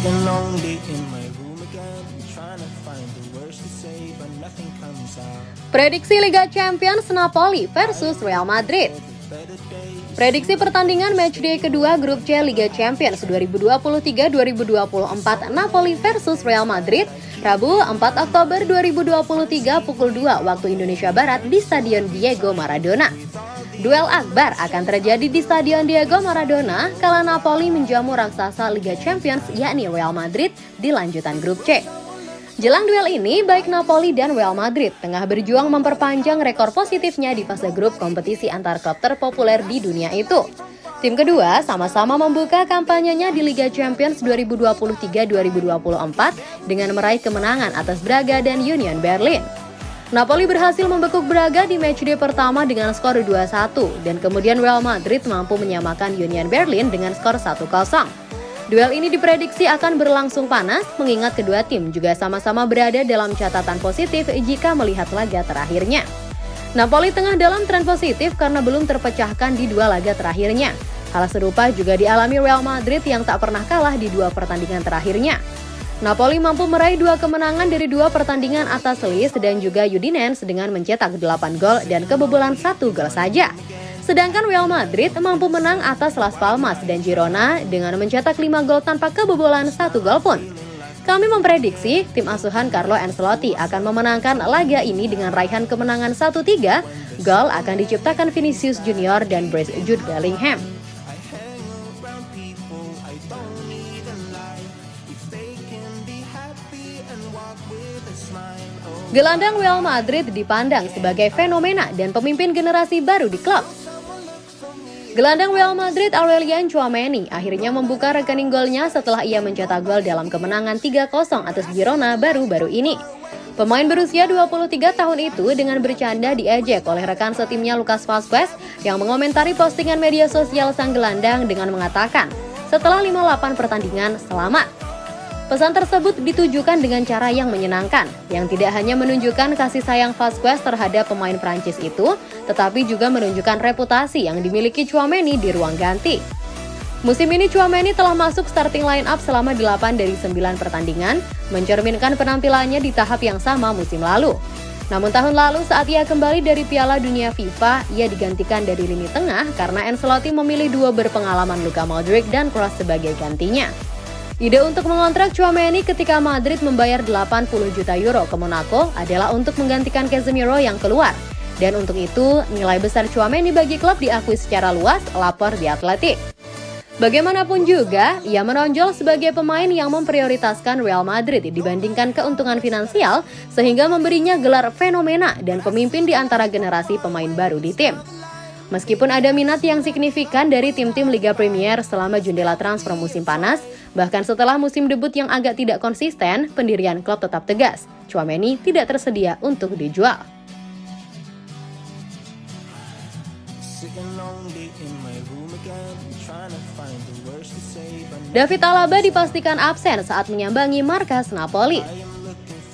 Sitting lonely in my room again, trying to find the words to say, but nothing comes out. Prediksi Liga Champions Napoli versus Real Madrid. Prediksi pertandingan matchday kedua grup C Liga Champions 2023-2024 Napoli versus Real Madrid, Rabu 4 Oktober 2023 pukul 2 waktu Indonesia Barat di Stadion Diego Maradona. Duel akbar akan terjadi di Stadion Diego Maradona kala Napoli menjamu raksasa Liga Champions yakni Real Madrid di lanjutan grup C. Jelang duel ini, baik Napoli dan Real Madrid tengah berjuang memperpanjang rekor positifnya di fase grup kompetisi antar klub terpopuler di dunia itu. Tim kedua sama-sama membuka kampanyenya di Liga Champions 2023-2024 dengan meraih kemenangan atas Braga dan Union Berlin. Napoli berhasil membekuk Braga di matchday pertama dengan skor 2-1 dan kemudian Real Madrid mampu menyamakan Union Berlin dengan skor 1-0. Duel ini diprediksi akan berlangsung panas mengingat kedua tim juga sama-sama berada dalam catatan positif jika melihat laga terakhirnya. Napoli tengah dalam tren positif karena belum terpecahkan di dua laga terakhirnya. Hal serupa juga dialami Real Madrid yang tak pernah kalah di dua pertandingan terakhirnya. Napoli mampu meraih 2 kemenangan dari 2 pertandingan atas Lis dan juga Udinese dengan mencetak 8 gol dan kebobolan 1 gol saja. Sedangkan Real Madrid mampu menang atas Las Palmas dan Girona dengan mencetak 5 gol tanpa kebobolan 1 gol pun. Kami memprediksi tim asuhan Carlo Ancelotti akan memenangkan laga ini dengan raihan kemenangan 1-3. Gol akan diciptakan Vinicius Junior dan Jude Bellingham. Gelandang Real Madrid dipandang sebagai fenomena dan pemimpin generasi baru di klub. Gelandang Real Madrid Aurelien Tchouaméni akhirnya membuka rekening golnya setelah ia mencetak gol dalam kemenangan 3-0 atas Girona baru-baru ini. Pemain berusia 23 tahun itu dengan bercanda diejek oleh rekan setimnya Lucas Vazquez yang mengomentari postingan media sosial sang gelandang dengan mengatakan, "Setelah 58 pertandingan, selamat." Pesan tersebut ditujukan dengan cara yang menyenangkan, yang tidak hanya menunjukkan kasih sayang Vazquez terhadap pemain Prancis itu, tetapi juga menunjukkan reputasi yang dimiliki Tchouaméni di ruang ganti. Musim ini Tchouaméni telah masuk starting line up selama 8 dari 9 pertandingan, mencerminkan penampilannya di tahap yang sama musim lalu. Namun tahun lalu saat ia kembali dari Piala Dunia FIFA, ia digantikan dari lini tengah karena Ancelotti memilih duo berpengalaman Luka Modric dan Kroos sebagai gantinya. Ide untuk mengontrak Tchouaméni ketika Madrid membayar 80 juta euro ke Monaco adalah untuk menggantikan Casemiro yang keluar. Dan untuk itu, nilai besar Tchouaméni bagi klub diakui secara luas, lapor The Athletic. Bagaimanapun juga, ia menonjol sebagai pemain yang memprioritaskan Real Madrid dibandingkan keuntungan finansial, sehingga memberinya gelar fenomena dan pemimpin di antara generasi pemain baru di tim. Meskipun ada minat yang signifikan dari tim-tim Liga Premier selama jendela transfer musim panas, bahkan setelah musim debut yang agak tidak konsisten, pendirian klub tetap tegas. Tchouaméni tidak tersedia untuk dijual. David Alaba dipastikan absen saat menyambangi markas Napoli.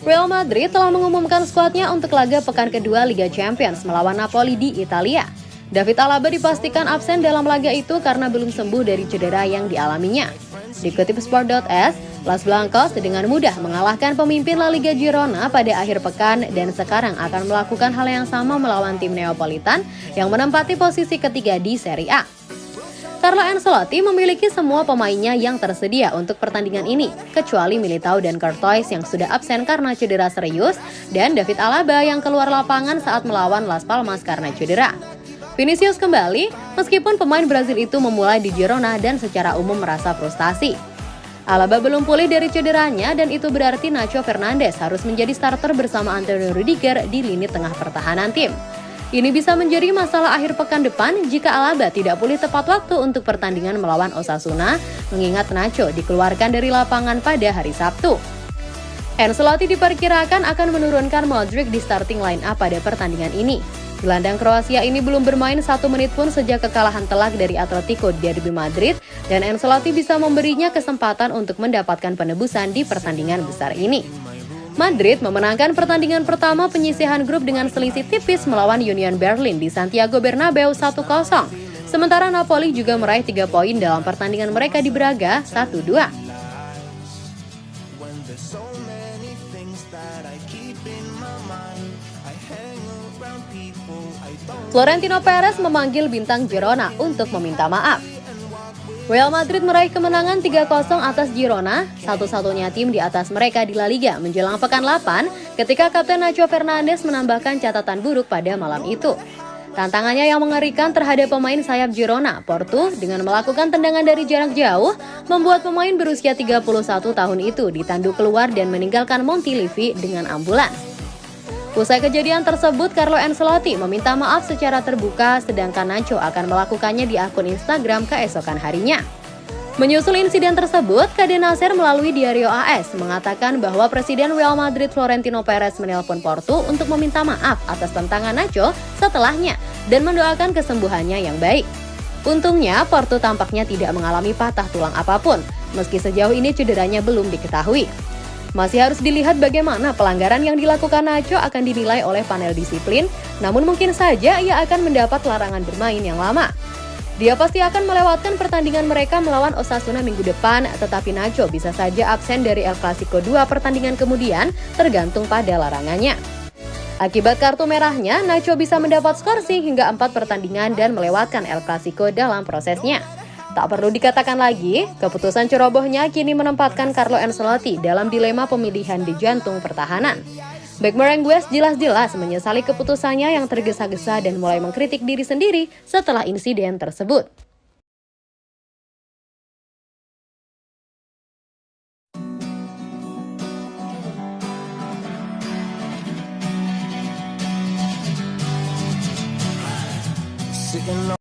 Real Madrid telah mengumumkan skuadnya untuk laga pekan kedua Liga Champions melawan Napoli di Italia. David Alaba dipastikan absen dalam laga itu karena belum sembuh dari cedera yang dialaminya. Dikutip Sport.es, Los Blancos dengan mudah mengalahkan pemimpin La Liga Girona pada akhir pekan dan sekarang akan melakukan hal yang sama melawan tim Neapolitan yang menempati posisi ketiga di Serie A. Carlo Ancelotti memiliki semua pemainnya yang tersedia untuk pertandingan ini, kecuali Militao dan Courtois yang sudah absen karena cedera serius dan David Alaba yang keluar lapangan saat melawan Las Palmas karena cedera. Vinicius kembali, meskipun pemain Brazil itu memulai di Girona dan secara umum merasa frustasi. Alaba belum pulih dari cederanya dan itu berarti Nacho Fernandes harus menjadi starter bersama Antonio Rudiger di lini tengah pertahanan tim. Ini bisa menjadi masalah akhir pekan depan jika Alaba tidak pulih tepat waktu untuk pertandingan melawan Osasuna, mengingat Nacho dikeluarkan dari lapangan pada hari Sabtu. Ancelotti diperkirakan akan menurunkan Modric di starting line up pada pertandingan ini. Gelandang Kroasia ini belum bermain 1 menit pun sejak kekalahan telak dari Atletico di Derby Madrid dan Ancelotti bisa memberinya kesempatan untuk mendapatkan penebusan di pertandingan besar ini. Madrid memenangkan pertandingan pertama penyisihan grup dengan selisih tipis melawan Union Berlin di Santiago Bernabeu 1-0. Sementara Napoli juga meraih 3 poin dalam pertandingan mereka di Braga 1-2. deep in my mind. I hang around people I don't. Florentino Perez memanggil bintang Girona untuk meminta maaf. Real Madrid meraih kemenangan 3-0 atas Girona, satu-satunya tim di atas mereka di La Liga menjelang pekan 8 ketika Kapten Nacho Fernandes menambahkan catatan buruk pada malam itu. Tantangannya yang mengerikan terhadap pemain sayap Girona, Porto, dengan melakukan tendangan dari jarak jauh, membuat pemain berusia 31 tahun itu ditanduk keluar dan meninggalkan Montilivi dengan ambulans. Usai kejadian tersebut, Carlo Ancelotti meminta maaf secara terbuka, sedangkan Nacho akan melakukannya di akun Instagram keesokan harinya. Menyusul insiden tersebut, Kade Nasser melalui Diario AS mengatakan bahwa Presiden Real Madrid Florentino Perez menelpon Porto untuk meminta maaf atas tentangan Nacho setelahnya dan mendoakan kesembuhannya yang baik. Untungnya, Porto tampaknya tidak mengalami patah tulang apapun, meski sejauh ini cederanya belum diketahui. Masih harus dilihat bagaimana pelanggaran yang dilakukan Nacho akan dinilai oleh panel disiplin, namun mungkin saja ia akan mendapat larangan bermain yang lama. Dia pasti akan melewatkan pertandingan mereka melawan Osasuna minggu depan, tetapi Nacho bisa saja absen dari El Clasico 2 pertandingan kemudian, tergantung pada larangannya. Akibat kartu merahnya, Nacho bisa mendapat skorsing hingga 4 pertandingan dan melewatkan El Clasico dalam prosesnya. Tak perlu dikatakan lagi, keputusan cerobohnya kini menempatkan Carlo Ancelotti dalam dilema pemilihan di jantung pertahanan. Bek Merengues jelas-jelas menyesali keputusannya yang tergesa-gesa dan mulai mengkritik diri sendiri setelah insiden tersebut. Sitting